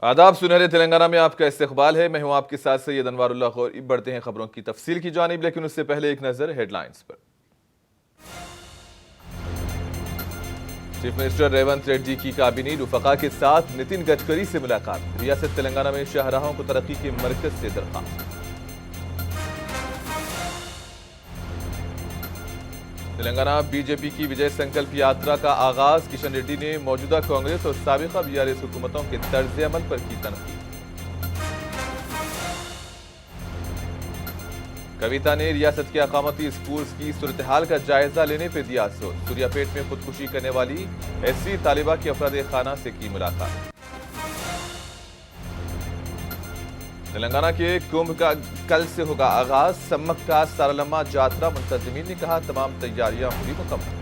आदाब। सुनहरे तेलंगाना में आपका इस्तकबाल है। मैं हूं आपके साथ सैयद अनवारुल्लाह गौरी। बढ़ते हैं खबरों की तफसील की जानिब, लेकिन उससे पहले एक नजर हेडलाइंस पर। चीफ मिनिस्टर रेवंत रेड्डी की काबिनी रुफका के साथ नितिन गडकरी से मुलाकात। रियासत तेलंगाना में शाहराहों को तरक्की के मरकज से दरख्वास्त। तेलंगाना बीजेपी की विजय संकल्प यात्रा का आगाज। किशन रेड्डी ने मौजूदा कांग्रेस और साबिका बीआरएस हुकूमतों के तर्ज अमल पर की तनकीद। कविता ने रियासत के अकामती स्कूल्स की सूरत हाल का जायजा लेने पर दिया जोर। सूर्यापेट में खुदकुशी करने वाली एससी तालिबा की अफराद खाना से की मुलाकात। तेलंगाना के कुंभ का कल से होगा आगाज। सम्मक का सारालम्मा जात्रा मुंतजिमीन ने कहा तमाम तैयारियां हुई मुकम्मल।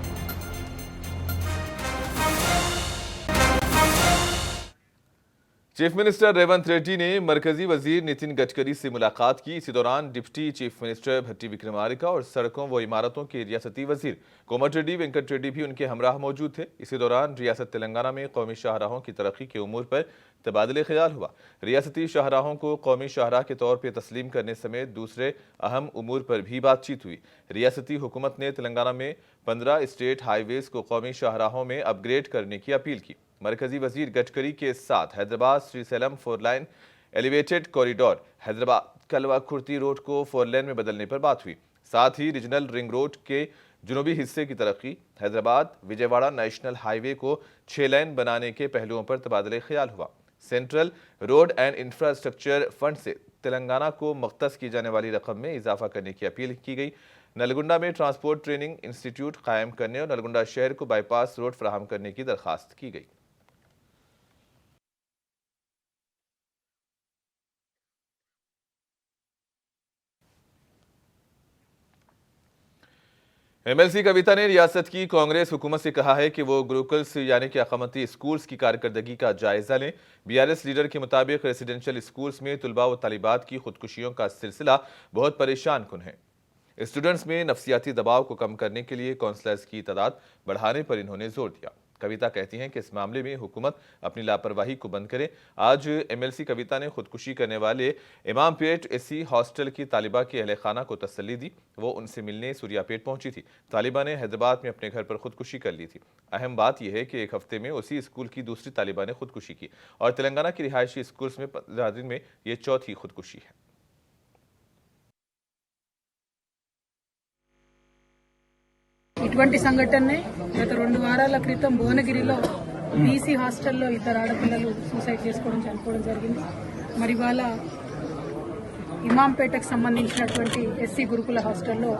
चीफ मिनिस्टर रेवंत रेड्डी ने मरकजी वजीर नितिन गडकरी से मुलाकात की। इसी दौरान डिप्टी चीफ मिनिस्टर भट्टी विक्रमार्का और सड़कों व इमारतों के रियासती वजीर कोमटिरेड्डी वेंकट रेड्डी भी उनके हमराह मौजूद थे। इसी दौरान रियासत तेलंगाना में कौमी शाहराहों की तरक्की के उमूर पर तबादले ख्याल हुआ। रियासती शाहराहों को कौमी शाहराह के तौर पर तस्लीम करने समेत दूसरे अहम उमूर पर भी बातचीत हुई। रियासती हुकूमत ने तेलंगाना में 15 स्टेट हाईवेज को कौमी शाहराहों में अपग्रेड करने की अपील की। मरकजी वजीर गडकरी के साथ Hyderabad Srisailam 4 line elevated corridor, Hyderabad कलवा खुर्ती रोड को 4 लेन में बदलने पर बात हुई। साथ ही रीजनल रिंग रोड के जुनूबी हिस्से की तरक्की, हैदराबाद विजयवाड़ा नेशनल हाईवे को 6 लेन बनाने के पहलुओं पर तबादले ख्याल हुआ। Central road and infrastructure fund से तेलंगाना को मख्तस की जाने वाली रकम में इजाफा करने की अपील की गई। नलगुंडा में ट्रांसपोर्ट ट्रेनिंग इंस्टीट्यूट कायम करने और नलगुंडा शहर को बाईपास रोड फराहम करने की दरखास्त की गई। एमएलसी कविता ने रियासत की कांग्रेस हुकूमत से कहा है कि वो गुरुकुल्स यानी कि अकामती स्कूल्स की कारकर्दगी का जायजा लें। बीआरएस लीडर के मुताबिक रेसिडेंशियल स्कूल्स में तुलबा व तालिबात की खुदकुशियों का सिलसिला बहुत परेशान कुन है। स्टूडेंट्स में नफसियाती दबाव को कम करने के लिए काउंसलर्स की तादाद बढ़ाने पर इन्होंने जोर दिया। कविता कहती हैं कि इस मामले में हुकूमत अपनी लापरवाही को बंद करे। आज एमएलसी कविता ने खुदकुशी करने वाले इमामपेट एससी हॉस्टल की तालिबा के अहले खाना को तसल्ली दी। वो उनसे मिलने सूर्यापेट पहुंची थी। तालिबा ने हैदराबाद में अपने घर पर खुदकुशी कर ली थी। अहम बात यह है कि एक हफ्ते में उसी स्कूल की दूसरी तालिबा ने खुदकुशी की और तेलंगाना की रिहायशी स्कूल्स में 15 दिन में ये चौथी खुदकुशी है। ఇటువంటి సంఘటనే గత 2 వారాల క్రితం భువనగిరిలో బీసీ హాస్టల్లో 2 ఆడపిల్లలు సూసైడ్ చేసుకోవడం చనిపోవడం జరిగింది. మరి వాళ్ళ ఇమాంపేటకు సంబంధించినటువంటి ఎస్సీ గురుకుల హాస్టల్లో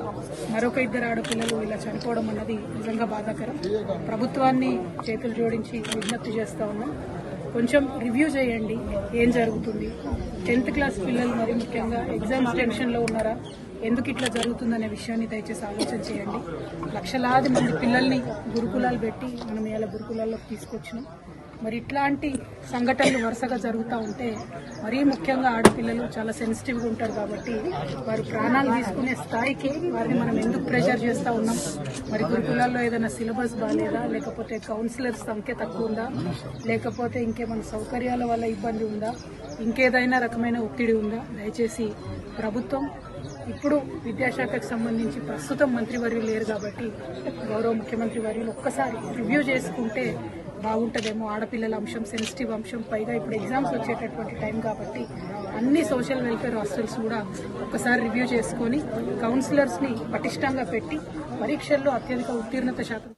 మరొక 2 ఆడపిల్లలు ఇలా చనిపోవడం అన్నది నిజంగా బాధాకరం. ప్రభుత్వాన్ని చేతులు జోడించి విజ్ఞప్తి చేస్తా ఉన్నాం. కొంచెం రివ్యూ చేయండి ఏం జరుగుతుంది. 10th క్లాస్ పిల్లలు మరి ముఖ్యంగా ఎగ్జామ్స్ టెన్షన్లో ఉన్నారా, ఎందుకు ఇట్లా జరుగుతుందనే విషయాన్ని దయచేసి ఆలోచన చేయండి. లక్షలాది మంది పిల్లల్ని గురుకులాలు పెట్టి మనం ఇలా గురుకులాల్లోకి తీసుకొచ్చినాం. మరి ఇట్లాంటి సంఘటనలు వరుసగా జరుగుతూ ఉంటే మరీ ముఖ్యంగా ఆడపిల్లలు చాలా సెన్సిటివ్గా ఉంటారు కాబట్టి వారు ప్రాణాలు తీసుకునే స్థాయికి వారిని మనం ఎందుకు ప్రెషర్ చేస్తూ ఉన్నాం. మరి గురుకులాల్లో ఏదైనా సిలబస్ బాగాలేదా, లేకపోతే కౌన్సిలర్స్ సంఖ్య తక్కువ ఉందా, లేకపోతే ఇంకేమైనా సౌకర్యాల వల్ల ఇబ్బంది ఉందా, ఇంకేదైనా రకమైన ఒత్తిడి ఉందా. దయచేసి ప్రభుత్వం ఇప్పుడు విద్యాశాఖకు సంబంధించి ప్రస్తుతం మంత్రివర్యులు లేరు కాబట్టి గౌరవ ముఖ్యమంత్రి వర్యులు ఒక్కసారి రివ్యూ చేసుకుంటే బాగుంటుందేమో. ఆడపిల్లల అంశం సెన్సిటివ్ అంశం, పైగా ఇప్పుడు ఎగ్జామ్స్ వచ్చేటటువంటి టైం కాబట్టి అన్ని సోషల్ వెల్ఫేర్ హాస్టల్స్ కూడా ఒక్కసారి రివ్యూ చేసుకొని కౌన్సిలర్స్ని పటిష్టంగా పెట్టి పరీక్షల్లో అత్యధిక ఉత్తీర్ణత శాతం।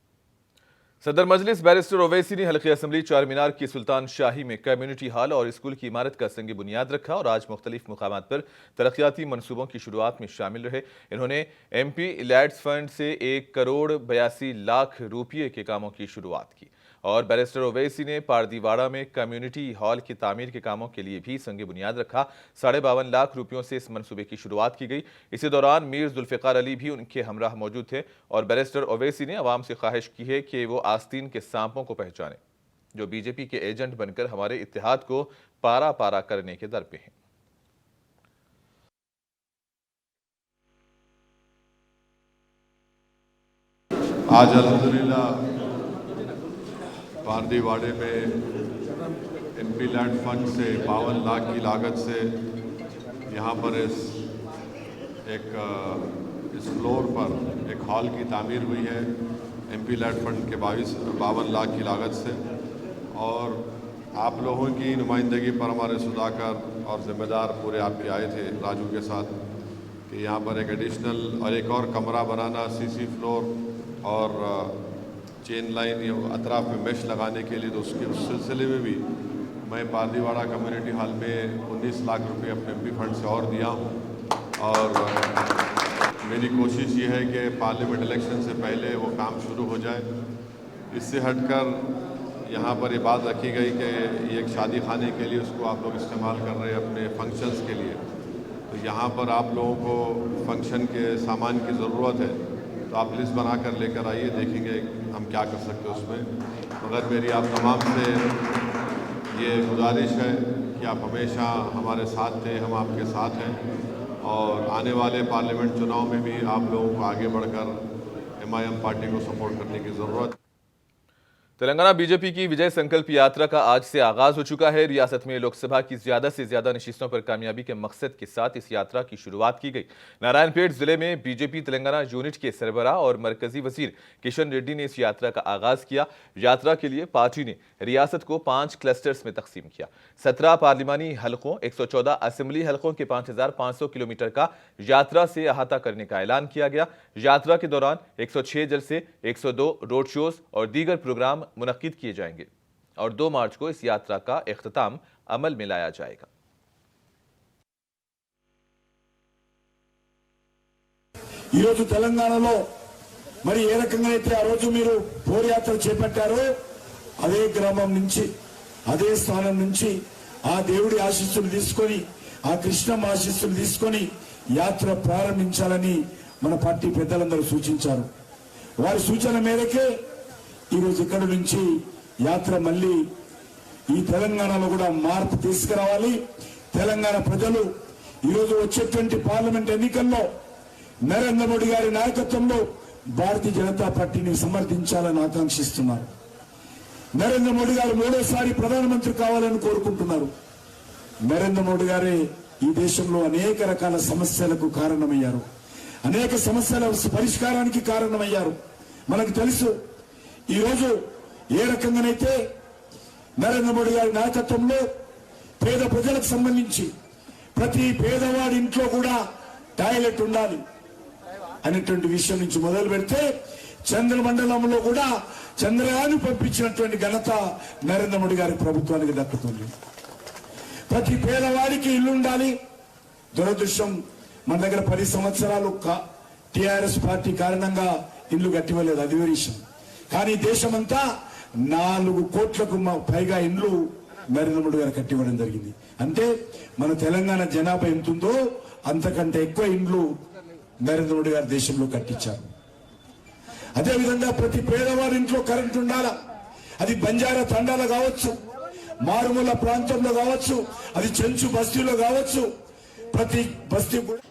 सदर मजलिस बैरिस्टर ओवैसी ने हल्की असम्बली चार मीनार की सुल्तान शाही में कम्युनिटी हॉल और स्कूल की इमारत का संग बुनियाद रखा और आज मुख्तलिफ मुकामात पर तरक्याती मनसूबों की शुरुआत में शामिल रहे। इन्होंने MP लैड्स फंड से 1,82,00,000 रुपये के कामों की शुरुआत की और बैरिस्टर ओवैसी ने पारदीवाड़ा में कम्युनिटी हॉल की तामीर के कामों के लिए भी संग बुनियाद रखा। 52.5 लाख रुपयों से इस मनसूबे की शुरुआत की गई। इसी दौरान मीर जुल्फ़िकार अली भी उनके हमराह मौजूद थे और बैरिस्टर ओवैसी ने अवाम से ख्वाहिश की है कि वो आस्तीन के सांपों को पहचाने जो बीजेपी के एजेंट बनकर हमारे इत्तेहाद को पारा पारा करने के दर पे हैं। आज अल्हम्दुलिल्लाह पारदीवाड़े में एमपी लैंड फंड से 52 लाख की लागत से यहाँ पर इस फ्लोर पर एक हॉल की तामीर हुई है एमपी लैंड फंड के 52 लाख की लागत से। और आप लोगों की नुमाइंदगी पर हमारे सुधाकर और जिम्मेदार पूरे आपके आए थे राजू के साथ कि यहाँ पर एक एडिशनल और एक और कमरा बनाना, सीसी फ्लोर और चेन लाइन अतराफ में मेश लगाने के लिए। तो उस सिलसिले में भी मैं पारदीवाड़ा कम्युनिटी हॉल में 19 लाख रुपए अपने एमपी फंड से और दिया हूँ। और मेरी कोशिश ये है कि पार्लियामेंट इलेक्शन से पहले वो काम शुरू हो जाए। इससे हटकर यहाँ पर ये बात रखी गई कि ये एक शादी खाने के लिए उसको आप लोग इस्तेमाल कर रहे हैं अपने फंक्शंस के लिए। तो यहाँ पर आप लोगों को फंक्शन के सामान की ज़रूरत है, तो आप लिस्ट बना कर लेकर आइए, देखेंगे हम क्या कर सकते हैं उसमें। मगर मेरी आप तमाम से ये गुजारिश है कि आप हमेशा हमारे साथ थे, हम आपके साथ हैं और आने वाले पार्लियामेंट चुनाव में भी आप लोगों को आगे बढ़कर MIM पार्टी को सपोर्ट करने की ज़रूरत है। तेलंगाना बीजेपी की विजय संकल्प यात्रा का आज से आगाज हो चुका है। रियासत में लोकसभा की ज्यादा से ज्यादा नशिस्तों पर कामयाबी के मकसद के साथ इस यात्रा की शुरुआत की गई। नारायणपेट जिले में बीजेपी तेलंगाना यूनिट के सरबराह और मरकजी वजीर किशन रेड्डी ने इस यात्रा का आगाज किया। यात्रा के लिए पार्टी ने रियासत को 5 क्लस्टर्स में तकसीम किया। 17 पार्लिमानी हलकों, 114 असेंबली हलकों के 5500 किलोमीटर का यात्रा से अहाता करने का ऐलान किया गया। यात्रा के दौरान 106 जलसे, 102 रोड शोज और दीगर प्रोग्राम मुनक्किद किए जाएंगे और 2 मार्च को इस यात्रा का इख्तिताम अमल में लाया जाएगा। తెలంగాణలో మరి ఏ రకంగా అయితే ఆ రోజు మీరు పోరాయాత్ర చేపట్టారో అదే గ్రామం నుంచి అదే స్థానం నుంచి ఆ దేవుడి ఆశీస్సులు తీసుకొని ఆ కృష్ణమ్మ ఆశీస్సులు తీసుకొని యాత్ర ప్రారంభించాలని మన పార్టీ పెద్దలందరూ సూచించారు। వారి సూచన మేరకే ఈ రోజు ఇక్కడ నుంచి యాత్ర మళ్ళీ ఈ తెలంగాణలో కూడా మార్పు తీసుకురావాలి। తెలంగాణ ప్రజలు ఈ రోజు వచ్చేటువంటి పార్లమెంట్ ఎన్నికల్లో నరేంద్ర మోడీ గారి నాయకత్వంలో భారతీయ జనతా పార్టీని సమర్థించాలని ఆకాంక్షిస్తున్నారు। నరేంద్ర మోడీ గారు మూడోసారి ప్రధానమంత్రి కావాలని కోరుకుంటున్నారు। నరేంద్ర మోడీ గారే ఈ దేశంలో అనేక రకాల సమస్యలకు కారణమయ్యారు, అనేక సమస్యల పరిష్కారానికి కారణమయ్యారు। మనకు తెలుసు ఈ రోజు ఏ రకంగానైతే నరేంద్ర మోడీ గారి నాయకత్వంలో పేద ప్రజలకు సంబంధించి ప్రతి పేదవాడి ఇంట్లో కూడా టాయిలెట్ ఉండాలి అనేటువంటి విషయం నుంచి మొదలు పెడితే చంద్రమండలంలో కూడా చంద్రయాన్ పంపించినటువంటి ఘనత నరేంద్ర మోడీ గారి ప్రభుత్వానికి దక్కుతుంది। ప్రతి పేదవాడికి ఇల్లు ఉండాలి। దురదృష్టం మన దగ్గర 10 సంవత్సరాలు టిఆర్ఎస్ పార్టీ కారణంగా ఇల్లు కట్టివ్వలేదు, అది వేరే విషయం। కానీ దేశమంతా 4 కోట్లకు పైగా ఇండ్లు నరేంద్ర మోడీ గారు కట్టివ్వడం జరిగింది। అంటే మన తెలంగాణ జనాభా ఎంతుందో అంతకంటే ఎక్కువ ఇండ్లు నరేంద్ర మోడీ గారు దేశంలో కట్టించారు। అదేవిధంగా ప్రతి పేదవారి ఇంట్లో కరెంట్ ఉండాలా, అది బంజారా తండాలో కావచ్చు, మారుమూల ప్రాంతంలో కావచ్చు, అది చెంచు బస్తీలో కావచ్చు, ప్రతి బస్తీ కూడా।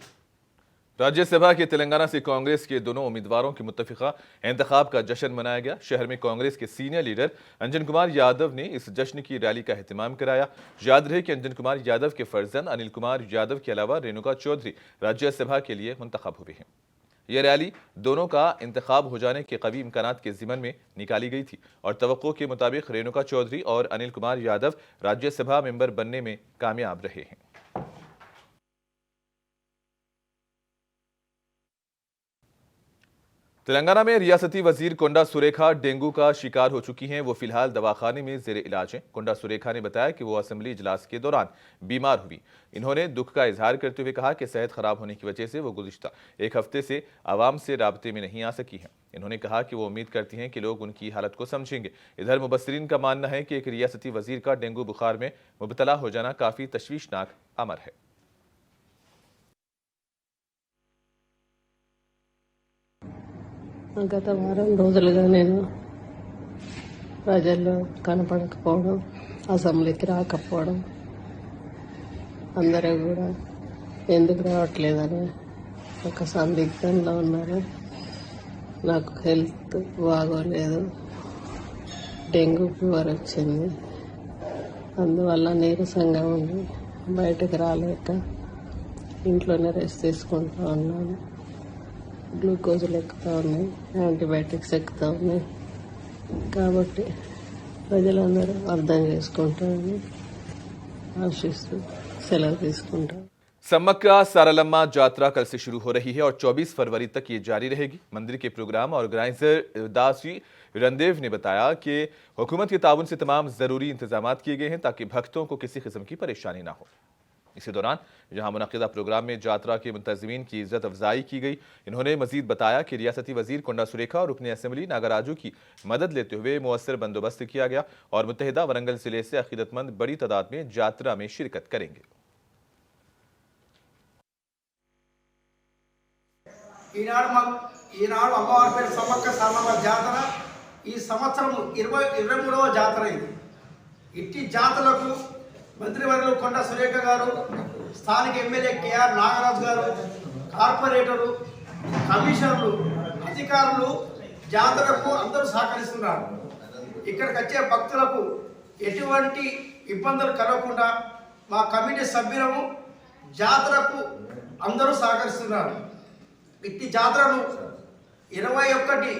राज्यसभा के तेलंगाना से कांग्रेस के दोनों उम्मीदवारों के मुत्तफिका इंतखाब का जश्न मनाया गया। शहर में कांग्रेस के सीनियर लीडर अंजन कुमार यादव ने इस जश्न की रैली का एहतमाम कराया। याद रहे कि अंजन कुमार यादव के फर्जंद अनिल कुमार यादव के अलावा रेणुका चौधरी राज्यसभा के लिए मुंतखब हुए हैं। यह रैली दोनों का इंतखाब हो जाने के कवी इम्कानात के ज़िमन में निकाली गई थी और तवक्को के मुताबिक रेणुका चौधरी और अनिल कुमार यादव राज्यसभा मेंबर बनने में कामयाब रहे हैं। तेलंगाना में रियासती वजीर कोंडा सुरेखा डेंगू का शिकार हो चुकी हैं। वो फिलहाल दवाखाने में जेर इलाज हैं। कोंडा सुरेखा ने बताया कि वो असेंबली इजलास के दौरान बीमार हुई। इन्होंने दुख का इजहार करते हुए कहा कि सेहत खराब होने की वजह से वो गुज़िश्ता 1 हफ्ते से आवाम से राब्ते में नहीं आ सकी हैं। इन्होंने कहा कि वो उम्मीद करती हैं कि लोग उनकी हालत को समझेंगे। इधर मुबस्सिरीन का मानना है कि एक रियासती वजीर का डेंगू बुखार में मुबतला हो जाना काफ़ी तशवीशनाक अमर है। గత వారం రోజులుగా నేను ప్రజల్లో కనపడకపోవడం, అసెంబ్లీకి రాకపోవడం, అందరూ కూడా ఎందుకు రావట్లేదని ఒక సందిగ్ధంలో ఉన్నారు। నాకు హెల్త్ బాగోలేదు, డెంగ్యూ ఫీవర్ వచ్చింది, అందువల్ల నీరసంగా ఉంది, బయటకు రాలేక ఇంట్లోనే రెస్ట్ తీసుకుంటూ ఉన్నాను. గ్లూకోజులు ఎక్కుతూ ఉన్నాయి, యాంటీబయాటిక్స్ ఎక్కుతూ ఉన్నాయి. కాబట్టి ప్రజలందరూ అర్థం చేసుకుంటారని ఆశిస్తూ సెలవు తీసుకుంటాం. सम्मक्का सारालम्मा यात्रा कल से शुरू हो रही है और 24 फरवरी तक ये जारी रहेगी। मंदिर के प्रोग्राम ऑर्गेनाइजर दासी रणदेव ने बताया कि हुकूमत के ताउन से तमाम जरूरी इंतजाम किए गए हैं ताकि भक्तों को किसी किस्म की परेशानी ना हो। इसी दौरान जहां मुनक़िदा प्रोग्राम में यात्रा के मुंतज़मीन की इज्जत अफजाई की गई। इन्होंने मजीद बताया कि रियासती वजीर कोंडा सुरेखा और रुकन असम्बली नागराजू की मदद लेते हुए मुअस्सर बंदोबस्त किया गया और मुत्तहिदा वरंगल जिले से अकीदतमंद बड़ी तादाद में यात्रा में शिरकत करेंगे। ఈనాడు అమ్మవారి పేరు సమ్మక్క సారలమ్మ జాతర ఈ సంవత్సరం 23వ జాతర ఇది. ఇట్టి జాతరకు మంత్రివర్యులు కొండ సురేఖ గారు, స్థానిక ఎమ్మెల్యే కేఆర్ నాగరాజు గారు, కార్పొరేటరు, కమిషనర్లు, అధికారులు జాతరకు అందరూ సహకరిస్తున్నారు. ఇక్కడికి వచ్చే భక్తులకు ఎటువంటి ఇబ్బందులు కలగకుండా మా కమిటీ సభ్యులము జాతరకు అందరూ సహకరిస్తున్నారు. ఇట్టి జాతరను 21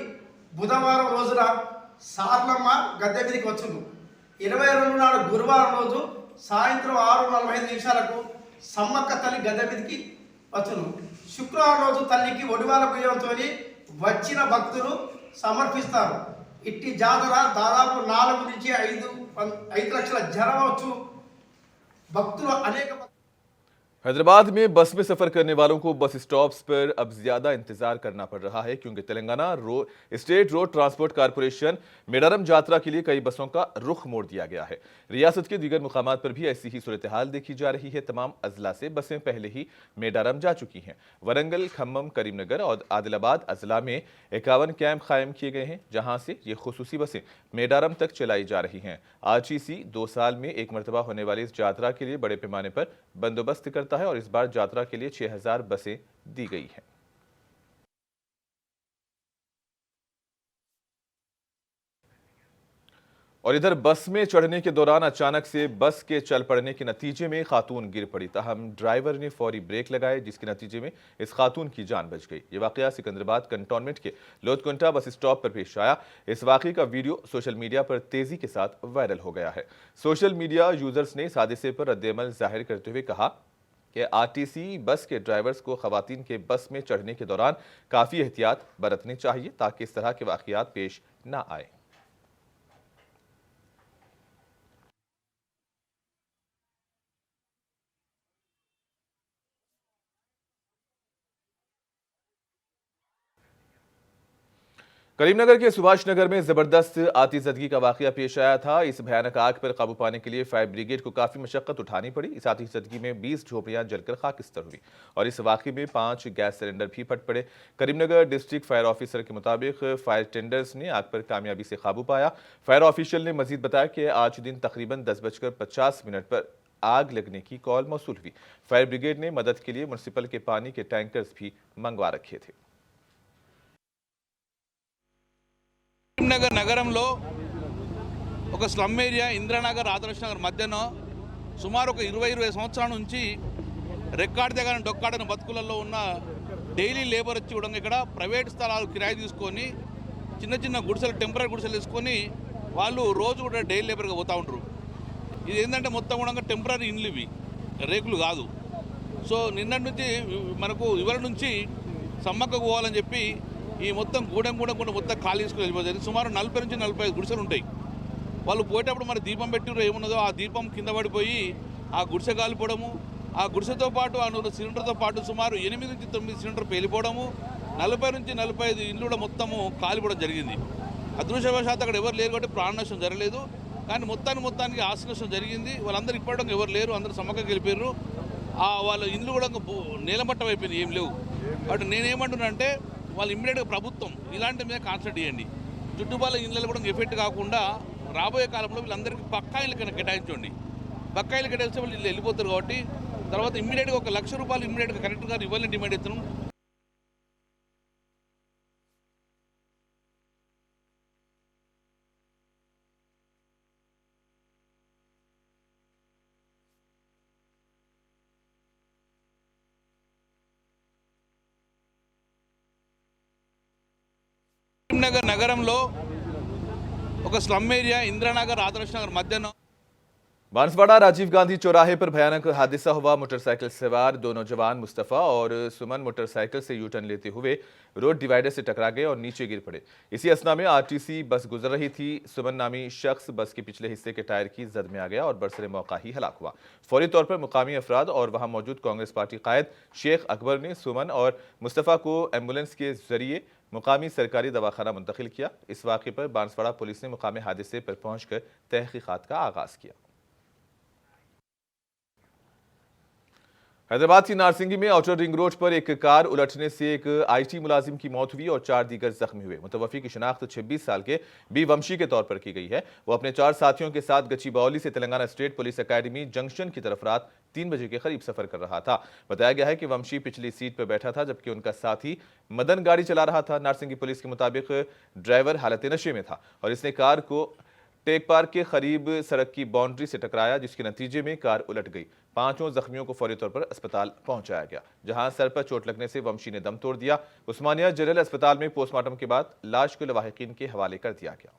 బుధవారం రోజున సార్లమ్మ గద్దె మీదకి వచ్చును. 22 నాడు గురువారం రోజు సాయంత్రం 6:45 సమ్మక్క తల్లి గద్దె మీదకి వచ్చును. శుక్రవారం రోజు తల్లికి ఒడివాల బియ్యంతో వచ్చిన భక్తులు సమర్పిస్తారు. ఇట్టి జాతర దాదాపు 4 నుంచి 5 లక్షల జనం వచ్చు. భక్తులు అనేక हैदराबाद में बस में सफर करने वालों को बस स्टॉप्स पर अब ज्यादा इंतजार करना पड़ रहा है क्योंकि Telangana state road transport corporation Medaram यात्रा के लिए कई बसों का रुख मोड़ दिया गया है। रियासत के दीगर मुकामात पर भी ऐसी ही सूरत हाल देखी जा रही है। तमाम अजला से बसें पहले ही मेडारम जा चुकी हैं। वरंगल, खम्मम, करीमनगर और आदिलाबाद अजला में 51 कैंप कायम किए गए हैं जहां से ये खुसूसी बसें मेडारम तक चलाई जा रही हैं। आरटीसी 2 साल में एक मरतबा होने वाली इस यात्रा के लिए बड़े पैमाने पर बंदोबस्त करता है और इस बार यात्रा के लिए 6000 बसें दी गई हैं। और इधर बस में चढ़ने के दौरान अचानक से बस के चल पड़ने के नतीजे में खातून गिर पड़ी। ताहम ड्राइवर ने फौरी ब्रेक लगाए जिसके नतीजे में इस खातून की जान बच गई। ये वाकया सिकंदराबाद कंटोनमेंट के लोधकुंटा बस स्टॉप पर पेश आया। इस वाकये का वीडियो सोशल मीडिया पर तेजी के साथ वायरल हो गया है। सोशल मीडिया यूजर्स ने इस हादसे पर रद्द-ए-अमल जाहिर करते हुए कहा कि आरटीसी बस के ड्राइवर्स को खवातीन के बस में चढ़ने के दौरान काफ़ी एहतियात बरतनी चाहिए ताकि इस तरह के वाक़यात पेश न आए। करीमनगर के सुभाष नगर में जबरदस्त आतिशबाजी का वाकया पेश आया था। इस भयानक आग पर काबू पाने के लिए फायर ब्रिगेड को काफी मशक्कत उठानी पड़ी। इस आतिशबाजी में 20 झोपड़ियां जलकर खाकिस्तर हुई और इस वाकये में 5 गैस सिलेंडर भी फट पड़े। करीमनगर डिस्ट्रिक्ट फायर ऑफिसर के मुताबिक फायर टेंडर्स ने आग पर कामयाबी से काबू पाया। फायर ऑफिशियल ने मजीद बताया कि आज दिन तकरीबन 10:50 पर आग लगने की कॉल मौसूल हुई। फायर ब्रिगेड ने मदद के लिए म्युनिसिपल के पानी के टैंकर्स भी मंगवा रखे थे। కరీంనగర్ నగరంలో ఒక స్లమ్ ఏరియా ఇంద్రానగర్ ఆదర్శ్ నగర్ మధ్యన సుమారు ఒక 20 సంవత్సరాల నుంచి రెక్కాడి దగ్గర డొక్కాడని బతుకులలో ఉన్న డైలీ లేబర్ వచ్చి కూడా ఇక్కడ ప్రైవేట్ స్థలాలు కిరాయి తీసుకొని చిన్న చిన్న గుడిసెలు టెంపరీ గుడిసెలు తీసుకొని వాళ్ళు రోజు కూడా డైలీ లేబర్గా పోతూ ఉంటారు. ఇది ఏంటంటే మొత్తం కూడా టెంపరీ ఇండ్లు ఇవి, రేకులు కాదు. సో నిన్నటి నుంచి మనకు ఇవాళ నుంచి సమ్మక్కకు పోవాలని చెప్పి ఈ మొత్తం గూడెం మొత్తం ఖాళీ చేసుకుని వెళ్ళిపోతుంది. సుమారు 40 నుంచి 45 గుడిసెలు ఉంటాయి. వాళ్ళు పోయేటప్పుడు మరి దీపం పెట్టిరో ఏమున్నదో ఆ దీపం కింద పడిపోయి ఆ గుడిసె కాలిపోవడము, ఆ గుడిసెతో పాటు ఆ సిలిండర్తో పాటు సుమారు 8 నుంచి 9 సిలిండర్ పేలిపోవడము, 40 నుంచి 45 ఇళ్ళు కూడా మొత్తము కాలిపోవడం జరిగింది. అదృష్టవశాత్తు అక్కడ ఎవరు లేరు కాబట్టి ప్రాణ నష్టం జరగలేదు. కానీ మొత్తానికి ఆస్తి నష్టం జరిగింది. వాళ్ళందరూ ఇప్పటికీ ఎవరు లేరు, అందరూ సమ్మక్కకి వెళ్ళిపోయారు. వాళ్ళ ఇల్లు కూడా నేలమట్టం అయిపోయింది, ఏం లేవు. కాబట్టి నేనేమంటున్నా అంటే వాళ్ళు ఇమ్మీడియట్గా ప్రభుత్వం ఇలాంటి మీద కాన్సన్ట్రేట్ చేయండి. చుట్టుపక్కల ఇళ్ళలో కూడా ఎఫెక్ట్ కాకుండా రాబోయే కాలంలో వీళ్ళందరికీ పక్కా ఇల్లు కేటాయించండి. పక్కా ఇల్లు కేటాయిస్తే వాళ్ళు ఇల్లు వెళ్ళిపోతారు. కాబట్టి తర్వాత ఇమ్మీడియట్గా ₹1,00,000 ఇమ్మీడియట్గా కలెక్టర్ గారు ఇవ్వాలని డిమాండ్ చేస్తున్నాం. కరీంనగర్ నగరంలో ఒక స్లమ్ ఏరియా ఇంద్రానగర్ ఆదర్శ నగర్ మధ్యన बांसवाड़ा राजीव गांधी चौराहे पर भयानक हादसा हुआ। मोटरसाइकिल सवार दो नौजवान मुस्तफा और सुमन मोटरसाइकिल से यू टर्न लेते हुए रोड डिवाइडर से टकरा गए और नीचे गिर पड़े। इसी असना में आरटीसी बस गुजर रही थी। सुमन नामी शख्स बस के पिछले हिस्से के टायर की जद में आ गया और बरसरे मौका ही हलाक हुआ। फौरी तौर पर मुकामी अफराद और वहां मौजूद कांग्रेस पार्टी कायद शेख अकबर ने सुमन और मुस्तफा को एम्बुलेंस के जरिए मुकामी सरकारी दवाखाना मुंतकिल किया। इस वाक़े पर बांसवाड़ा पुलिस ने मुकामी हादसे पर पहुंचकर तहकीकात का आगाज किया। हैदराबाद की नारसिंगी में आउटर रिंग रोड पर एक कार उलटने से एक आईटी मुलाजिम की मौत हुई और 4 दीगर जख्मी हुए। मुतवफ़ी की शिनाख्त 26 साल के बी वंशी के तौर पर की गई है। वो अपने 4 साथियों के साथ गच्चीबौली से Telangana state police academy junction की तरफ रात 3 बजे के करीब सफर कर रहा था। बताया गया है कि वंशी पिछली सीट पर बैठा था जबकि उनका साथी मदन गाड़ी चला रहा था। नारसिंगी पुलिस के मुताबिक ड्राइवर हालत नशे में था और इसने कार को टेक पार्क के करीब सड़क की बाउंड्री से टकराया, जिसके नतीजे में कार उलट गई। 5 जख्मियों को फौरी तौर पर अस्पताल पहुंचाया गया, जहां सर पर चोट लगने से वंशी ने दम तोड़ दिया। उस्मानिया जनरल अस्पताल में पोस्टमार्टम के बाद लाश को लवाहिकीन के हवाले कर दिया गया।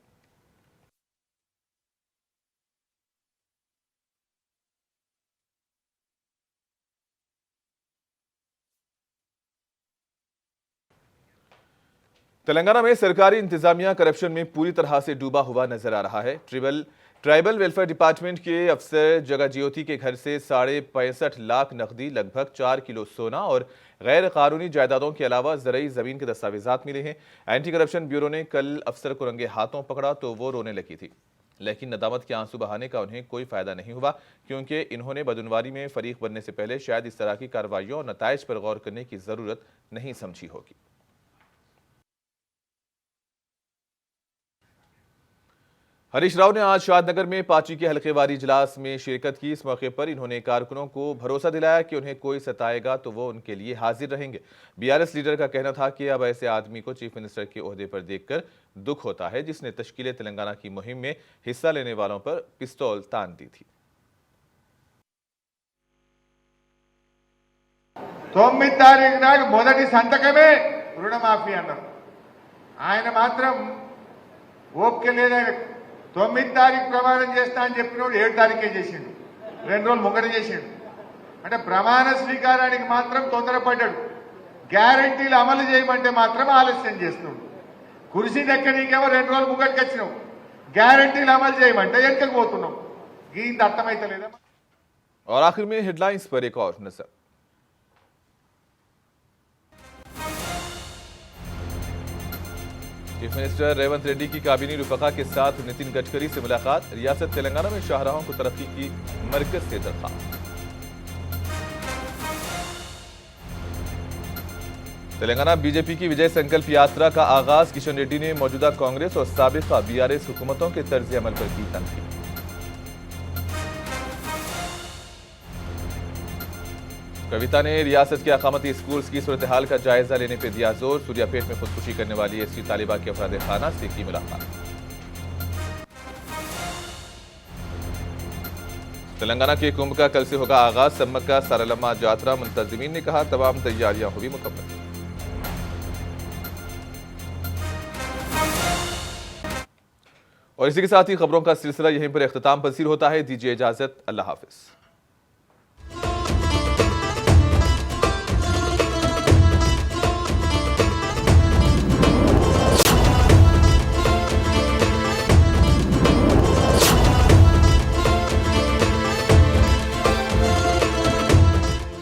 तेलंगाना में सरकारी इंतजामिया करप्शन में पूरी तरह से डूबा हुआ नजर आ रहा है। ट्राइबल वेलफेयर डिपार्टमेंट के अफसर जगह ज्योति के घर से 65.5 लाख नकदी, लगभग 4 किलो सोना और गैर कानूनी जायदादों के अलावा ज़रई ज़मीन के दस्तावेजात मिले हैं। एंटी करप्शन ब्यूरो ने कल अफसर को रंगे हाथों पकड़ा तो वो रोने लगी थी, लेकिन नदामत के आंसू बहाने का उन्हें कोई फायदा नहीं हुआ, क्योंकि इन्होंने बदनवारी में फरीक बनने से पहले शायद इस तरह की कार्रवाइयों और नताइज पर गौर करने की जरूरत नहीं समझी होगी। हरीश राव ने आज शादनगर में पार्टी के हल्केवारी इजलास में शिरकत की। इस मौके पर इन्होंने कारकुनों को भरोसा दिलाया कि उन्हें कोई सताएगा तो वो उनके लिए हाजिर रहेंगे। बीआरएस लीडर का कहना था कि अब ऐसे आदमी को चीफ मिनिस्टर के ओहदे पर देखकर दुख होता है जिसने तश्कील तेलंगाना की मुहिम में हिस्सा लेने वालों पर पिस्तौल तान दी थी। 9 తారీఖు నాడు మొదటి సంతకమే రుణమాఫీ అన్నారు. ఆయన మాత్రం ఓపిక లేదా 9 తారీఖు ప్రమాణం చేస్తా అని చెప్పినోడు 7 తారీఖే చేసిండు, 2 రోజులు ముంగట చేసిండు. అంటే ప్రమాణ స్వీకారానికి మాత్రం తొందరపడ్డాడు, గ్యారంటీలు అమలు చేయమంటే మాత్రం ఆలస్యం చేస్తున్నాడు. కుర్చీ దక్కనీకేమో 2 రోజులు ముంగటికి వచ్చినావు, గ్యారంటీలు అమలు చేయమంటే వెనకకు పోతున్నావు. గీంత అర్థమైతలేదా? और आखिर में हेडलाइंस पर एक और नजर। चीफ मिनिस्टर रेवंत रेड्डी की काबीनी रुफका के साथ नितिन गडकरी से मुलाकात। रियासत तेलंगाना में शाहराहों को तरक्की की मरकज से दरख्वास्त। तेलंगाना बीजेपी की विजय संकल्प यात्रा का आगाज। किशन रेड्डी ने मौजूदा कांग्रेस और साबिका बीआरएस हुकूमतों के तर्ज अमल पर की तनकीद। कविता ने रियासत के अकामती स्कूल्स की सूरत हाल का जायजा लेने पर दिया जोर। सूर्यापेट में खुदकुशी करने वाली एसटी तालिबा के अफराद खाना से की मुलाकात। तेलंगाना के कुंभ का कल से होगा आगाज। सम्मक्का सारलम्मा यात्रा मुंतजिमीन ने कहा तमाम तैयारियां हुई मुकम्मल। और इसी के साथ ही खबरों का सिलसिला यहीं पर इख्तिताम पसीर होता है। दीजिए इजाजत, अल्लाह हाफिज।